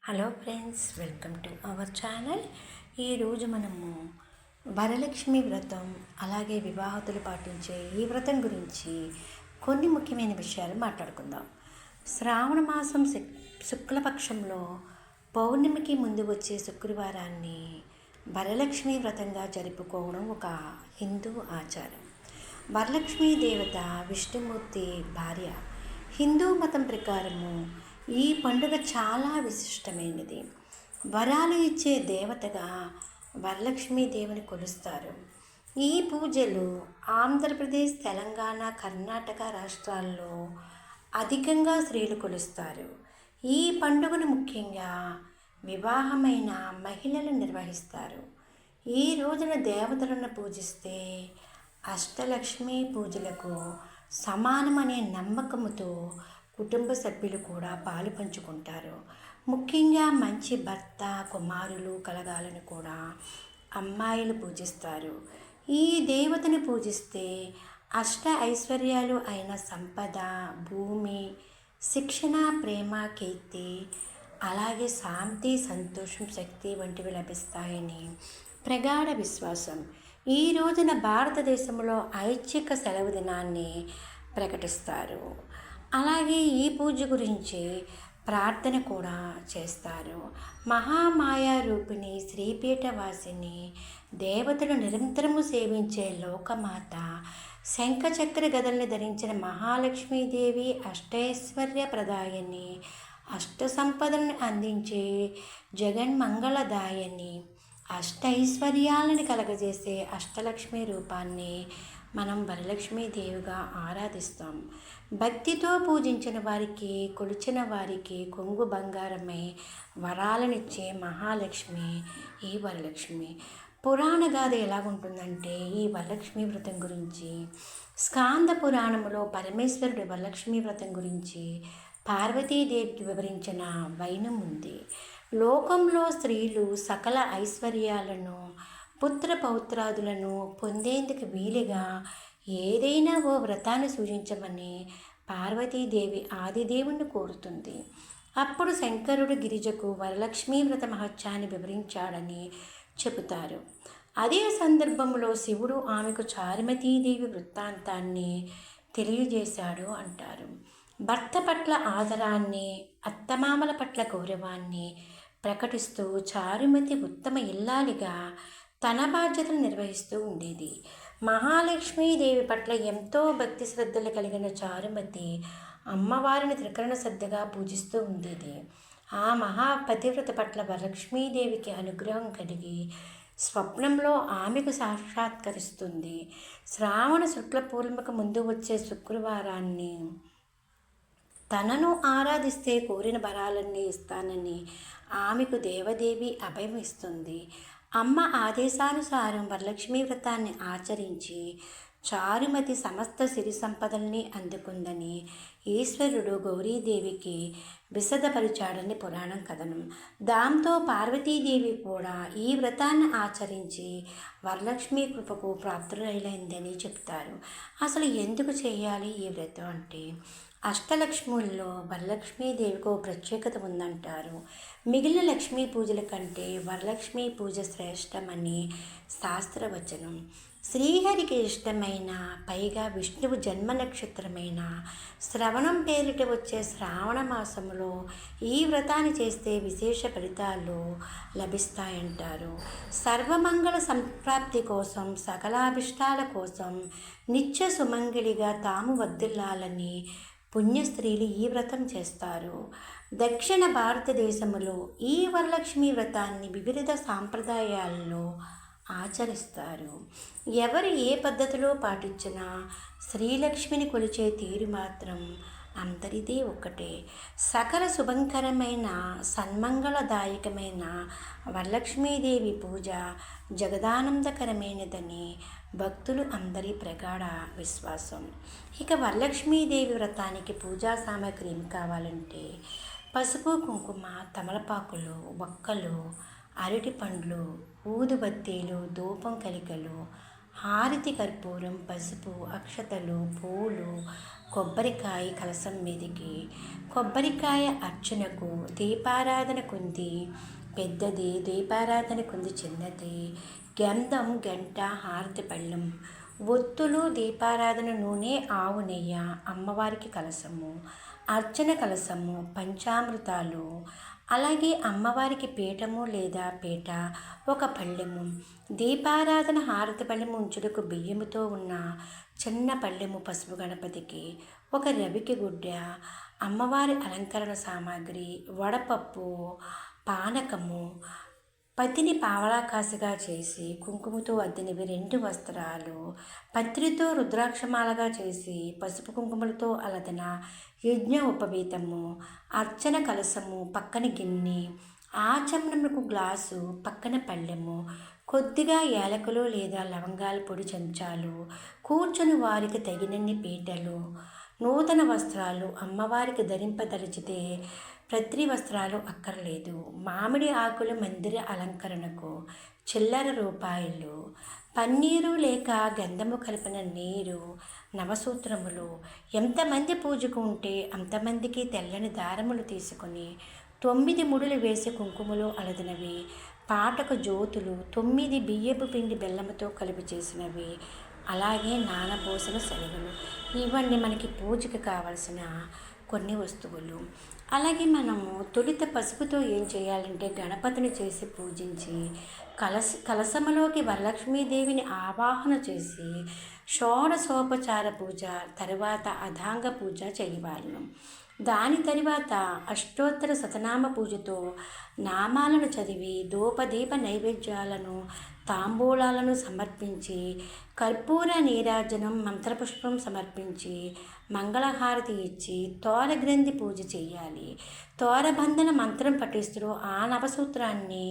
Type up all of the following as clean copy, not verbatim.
Hello friends, welcome to our channel. ఈరోజు మనము వరలక్ష్మి వ్రతం అలాగే వివాహతులు పాటించే ఈ వ్రతం గురించి కొన్ని ముఖ్యమైన విషయాలు మాట్లాడుకుందాం. శ్రావణ మాసం శుక్లపక్షంలో పౌర్ణమికి ముందు వచ్చే శుక్రవారాన్ని వరలక్ష్మి వ్రతంగా జరుపుకోవడం ఒక హిందూ ఆచారం. వరలక్ష్మీ దేవత విష్ణుమూర్తి భార్య. హిందూ మతం ప్రకారము ఈ పండుగ చాలా విశిష్టమైనది. వరాలు ఇచ్చే దేవతగా వరలక్ష్మీదేవిని కొలుస్తారు. ఈ పూజలు ఆంధ్రప్రదేశ్, తెలంగాణ, కర్ణాటక రాష్ట్రాల్లో అధికంగా స్త్రీలు కొలుస్తారు. ఈ పండుగను ముఖ్యంగా వివాహమైన మహిళలు నిర్వహిస్తారు. ఈ రోజున దేవతలను పూజిస్తే అష్టలక్ష్మి పూజలకు సమానమనే నమ్మకముతో కుటుంబ సభ్యులు కూడా పాలు పంచుకుంటారు. ముఖ్యంగా మంచి భర్త, కుమారులు కలగాలని కూడా అమ్మాయిలు పూజిస్తారు. ఈ దేవతను పూజిస్తే అష్ట ఐశ్వర్యాలు అయిన సంపద, భూమి, శిక్షణ, ప్రేమ, కీర్తి, అలాగే శాంతి, సంతోషం, శక్తి వంటివి లభిస్తాయని ప్రగాఢ విశ్వాసం. ఈ రోజున భారతదేశంలో ఐచ్ఛిక సెలవు దినాన్ని ప్రకటిస్తారు. అలాగే ఈ పూజ గురించి ప్రార్థన కూడా చేస్తారు. మహామాయా రూపిణి, శ్రీపీఠవాసిని, దేవతలు నిరంతరము సేవించే లోకమాత, శంఖచక్ర గదల్ని ధరించిన మహాలక్ష్మీదేవి, అష్టైశ్వర్య ప్రదాయని, అష్ట సంపదలను అందించే జగన్మంగళదాయని, అష్టైశ్వర్యాలను కలగజేసే అష్టలక్ష్మి రూపాన్ని మనం వరలక్ష్మీదేవిగా ఆరాధిస్తాం. భక్తితో పూజించిన వారికి, కొలిచిన వారికి కొంగు బంగారమై వరాలనిచ్చే మహాలక్ష్మి ఈ వరలక్ష్మి. పురాణ గాథ ఎలాగుంటుందంటే ఈ వరలక్ష్మి వ్రతం గురించి స్కాంద పురాణములో పరమేశ్వరుడు వరలక్ష్మి వ్రతం గురించి పార్వతీదేవికి వివరించిన వైనం ఉంది. లోకంలో స్త్రీలు సకల ఐశ్వర్యాలను, పుత్ర పౌత్రాదులను పొందేందుకు వీలుగా ఏదైనా ఓ వ్రతాన్ని సూచించమని పార్వతీదేవి ఆదిదేవుణ్ణి కోరుతుంది. అప్పుడు శంకరుడు గిరిజకు వరలక్ష్మీ వ్రత మహత్యాన్ని వివరించాడని చెబుతారు. అదే సందర్భంలో శివుడు ఆమెకు చారుమతీదేవి వృత్తాంతాన్ని తెలియజేశాడు అంటారు. భర్త పట్ల ఆదరాన్ని, అత్తమామల పట్ల గౌరవాన్ని ప్రకటిస్తూ చారుమతి ఉత్తమ ఇల్లాలిగా తన బాధ్యతను నిర్వహిస్తూ ఉండేది. మహాలక్ష్మీదేవి పట్ల ఎంతో భక్తి శ్రద్ధలు కలిగిన చారుమతి అమ్మవారిని త్రికరణ శ్రద్ధగా పూజిస్తూ ఉండేది. ఆ మహాపతివ్రత పట్ల వరలక్ష్మీదేవికి అనుగ్రహం కలిగి స్వప్నంలో ఆమెకు సాక్షాత్కరిస్తుంది. శ్రావణ శుక్ల పూర్ణిమకు ముందు వచ్చే శుక్రవారాన్ని తనను ఆరాధిస్తే కోరిన వరాలన్నీ ఇస్తానని ఆమెకు దేవదేవి అభయం ఇస్తుంది. అమ్మ ఆదేశానుసారం వరలక్ష్మీ వ్రతాన్ని ఆచరించి చారుమతి సమస్త సిరి సంపదల్ని అందుకుందని ఈశ్వరుడు గౌరీదేవికి విశదపరిచాడని పురాణం కథనం. దాంతో పార్వతీదేవి కూడా ఈ వ్రతాన్ని ఆచరించి వరలక్ష్మి కృపకు ప్రాప్తులైందని చెప్తారు. అసలు ఎందుకు చేయాలి ఈ వ్రతం అంటే, అష్టలక్ష్ముల్లో వరలక్ష్మీదేవికి ప్రత్యేకత ఉందంటారు. మిగిలిన లక్ష్మీ పూజల కంటే వరలక్ష్మీ పూజ శ్రేష్టమని శాస్త్రవచనం. శ్రీహరికి ఇష్టమైన, పైగా విష్ణువు జన్మ నక్షత్రమైన శ్రవణం పేరిట వచ్చే శ్రావణ మాసంలో ఈ వ్రతాన్ని చేస్తే విశేష ఫలితాలు లభిస్తాయంటారు. సర్వమంగళ సంప్రాప్తి కోసం, సకలాభిష్టాల కోసం నిత్య సుమంగళిగా తాము వర్ధిల్లాలని పుణ్యస్త్రీలు ఈ వ్రతం చేస్తారు. దక్షిణ భారతదేశంలో ఈ వరలక్ష్మి వ్రతాన్ని వివిధ సాంప్రదాయాల్లో ఆచరిస్తారు. ఎవరు ఏ పద్ధతిలో పాటించినా శ్రీలక్ష్మిని కొలిచే తీరు మాత్రం అందరిది ఒక్కటే. సకల శుభంకరమైన, సన్మంగళదాయకమైన వరలక్ష్మీదేవి పూజ జగదానందకరమైనదని భక్తులు అందరి ప్రగాఢ విశ్వాసం. ఇక వరలక్ష్మీదేవి వ్రతానికి పూజా సామాగ్రి ఏమి కావాలంటే పసుపు, కుంకుమ, తమలపాకులు, వక్కలు, అరటి పండ్లు, ఊదుబత్తీలు, ధూపం కలికలు, హారతి కర్పూరం, పసుపు, అక్షతలు, పూలు, కొబ్బరికాయ కలసం మీదికి. కొబ్బరికాయ అర్చనకు, దీపారాధన కుంది పెద్దది, దీపారాధన కుంది చిన్నది. గంధం, గంట, హారతి పళ్ళెం, ఒత్తులు, దీపారాధన నూనె, ఆవు నెయ్య, అమ్మవారికి కలసము, అర్చన కలసము, పంచామృతాలు, అలాగే అమ్మవారికి పీఠము లేదా పీట, ఒక పళ్ళెము, దీపారాధన హారతి పళ్ళెము ఉంచుటకు బియ్యముతో ఉన్న చిన్న పళ్ళెము, పసుపు గణపతికి, ఒక రవికి గుడ్డ, అమ్మవారి అలంకరణ సామాగ్రి, వడపప్పు, పానకము, పతిని పావలాకాశగా చేసి కుంకుమతో అద్దినవి 2 వస్త్రాలు, పత్రితో రుద్రాక్షమాలగా చేసి పసుపు కుంకుమలతో అలదన యజ్ఞ ఉపవీతము, అర్చన కలసము, పక్కన గిన్నె, ఆచమనములకు గ్లాసు, పక్కన పళ్ళెము, కొద్దిగా యాలకులు లేదా లవంగాల పొడి చెంచాలు, కూర్చొని వారికి తగినన్ని పీటలు, నూతన వస్త్రాలు, అమ్మవారికి ధరింపదలిచితే ప్రతి వస్త్రాలు అక్కర్లేదు. మామిడి ఆకుల మందిర అలంకరణకు చిల్లర రూపాయలు, పన్నీరు లేక గంధము కలిపిన నీరు, నవసూత్రములు. ఎంతమంది పూజకు ఉంటే అంతమందికి తెల్లని దారములు తీసుకొని 9 ముడులు వేసి కుంకుమలు అలదినవి, పాటకు జ్యోతులు, 9 బియ్యపు పిండి బెల్లముతో కలిపి చేసినవి, అలాగే నానబోసిన శనగలు. ఇవన్నీ మనకి పూజకి కావలసిన కొన్ని వస్తువులు. అలాగే మనము తొలుత పసుపుతో ఏం చేయాలంటే గణపతిని చేసి పూజించి కలశములోకి వరలక్ష్మీదేవిని ఆవాహన చేసి షోడశోపచార పూజ, తర్వాత అధాంగ పూజ చేయవాలను. దాని తరువాత అష్టోత్తర శతనామ పూజతో నామాలను చదివి ధూపదీప నైవేద్యాలను, తాంబూలాలను సమర్పించి, కర్పూర నీరాజనం, మంత్రపుష్పం సమర్పించి, మంగళహారతి ఇచ్చి తోరగ్రంథి పూజ చేయాలి. తోరబంధన మంత్రం పఠిస్తూ ఆ నవసూత్రాన్ని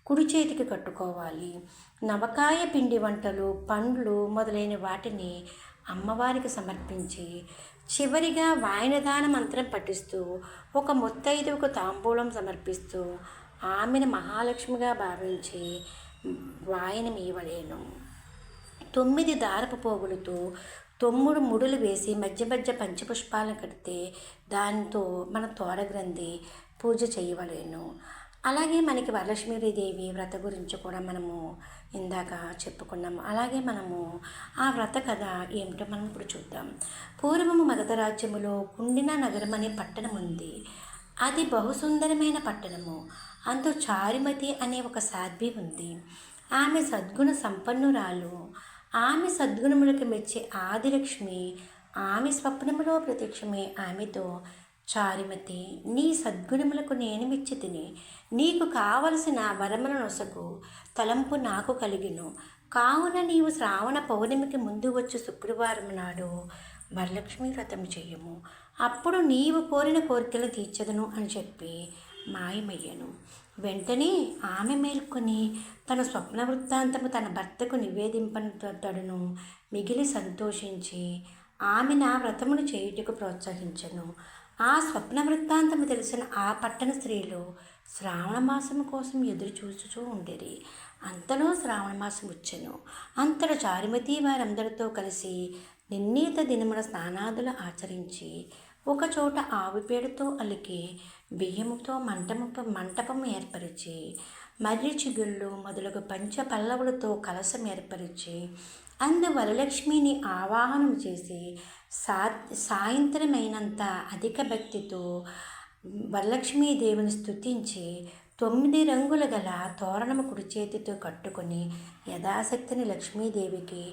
కుడి చేతికి కట్టుకోవాలి. నవకాయ పిండి వంటలు, పండ్లు మొదలైన వాటిని అమ్మవారికి సమర్పించి, చివరిగా వాయనదాన మంత్రం పఠిస్తూ ఒక ముత్తైదువుకు తాంబూలం సమర్పిస్తూ ఆమెను మహాలక్ష్మిగా భావించి వాయనమీయవలేను. 9 దారపు పోగులతో 9 ముడులు వేసి మధ్య మధ్య పంచపుష్పాలను కడితే దానితో మన తోరగ్రంథి పూజ చేయవలేను. అలాగే మనకి వరలక్ష్మీదేవి వ్రత గురించి కూడా మనము ఇందాక చెప్పుకున్నాము. అలాగే మనము ఆ వ్రత కథ ఏమిటో మనం ఇప్పుడు చూద్దాం. పూర్వము మగధ రాజ్యములో కుండిన నగరం అనే పట్టణం ఉంది. అది బహుసుందరమైన పట్టణము. అందు చారుమతి అనే ఒక సాధ్వి ఉంది. ఆమె సద్గుణ సంపన్నురాలు. ఆమె సద్గుణములకు మెచ్చి ఆదిలక్ష్మి ఆమె స్వప్నములో ప్రత్యక్షమే ఆమెతో, చారుమతి, నీ సద్గుణములకు నేను మెచ్చి తిని నీకు కావలసిన వరముల నొసగు తలంపు నాకు కలిగిను. కావున నీవు శ్రావణ పౌర్ణమికి ముందు వచ్చి శుక్రవారం నాడు వరలక్ష్మి వ్రతం చెయ్యము. అప్పుడు నీవు కోరిన కోరికలు తీర్చదును అని చెప్పి మాయమయ్యను. వెంటనే ఆమె మేల్కొని తన స్వప్న వృత్తాంతము తన భర్తకు నివేదింపతడును. మిగిలి సంతోషించి ఆమె నా వ్రతమును చేయుటకు ప్రోత్సహించను. ఆ స్వప్న వృత్తాంతము తెలిసిన ఆ పట్టణ స్త్రీలు శ్రావణ మాసము కోసం ఎదురు చూచుచూ ఉండేది. అంతలో శ్రావణ మాసం వచ్చెను. అంతటా చారుమతి వారందరితో కలిసి నిర్ణీత దినమున స్నానాదులు ఆచరించి ఒకచోట ఆవుపేడతో అలికి బియ్యముతో మంటపం ఏర్పరిచి, మర్రి చిగుళ్ళు మొదలగు పంచ పల్లవులతో కలశం ఏర్పరిచి అందు వరలక్ష్మిని ఆవాహనం చేసి సాయంత్రమైనంత అధిక భక్తితో వరలక్ష్మీదేవిని స్తుతించి 9 రంగుల గల తోరణము కుడి చేతితో కట్టుకొని యథాశక్తిని లక్ష్మీదేవికి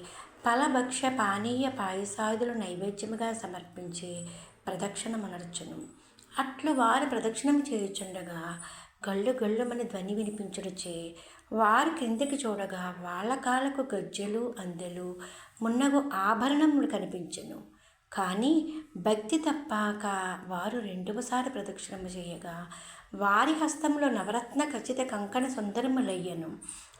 ఫలభక్ష పానీయ పాయసాదులు నైవేద్యముగా సమర్పించి ప్రదక్షిణమునర్చును. అట్లు వారు ప్రదక్షిణం చేయుచుండగా గళ్ళు గళ్ళుమని ధ్వని వినిపించుటచే వారు క్రిందికి చూడగా వాళ్ళ కాళ్ళకు గజ్జెలు, అందెలు మున్నగు ఆభరణములు కనిపించెను. కానీ భక్తి తప్పాక వారు 2వసారి ప్రదక్షిణము చేయగా వారి హస్తంలో నవరత్న ఖచ్చిత కంకణ సుందరములయ్యను.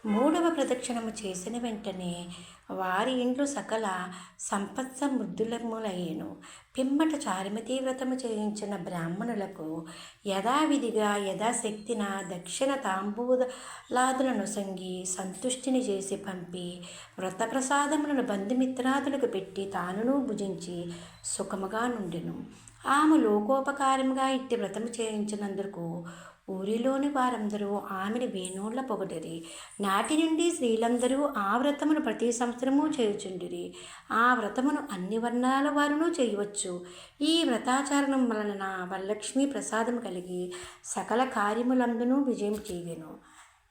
మూడవ ప్రదక్షిణము చేసిన వెంటనే వారి ఇండ్లు సకల సంపత్సమృద్ధులములయ్యెను. పిమ్మట చారుమతీ వ్రతము చేయించిన బ్రాహ్మణులకు యథావిధిగా యథాశక్తిన దక్షిణ తాంబూలాదులను సంగి సంతుష్టిని చేసి పంపి వ్రతప్రసాదములను బంధుమిత్రాదులకు పెట్టి తానును భుజించి సుఖముగా నుండెను. ఆమె లోకోపకారముగా ఇట్టి వ్రతము చేయించినందుకు ఊరిలోని వారందరూ ఆమెను వేణోళ్ల పొగడిరి. నాటి నుండి స్త్రీలందరూ ఆ వ్రతమును ప్రతి సంవత్సరము చేయుచుండిరి. ఆ వ్రతమును అన్ని వర్ణాల వారును చేయవచ్చు. ఈ వ్రతాచరణం వలన వరలక్ష్మి ప్రసాదం కలిగి సకల కార్యములందునూ విజయం చేయగెను.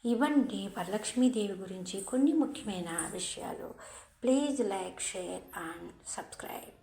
ఇవండి వరలక్ష్మీదేవి గురించి కొన్ని ముఖ్యమైన విషయాలు. Please like, share and subscribe.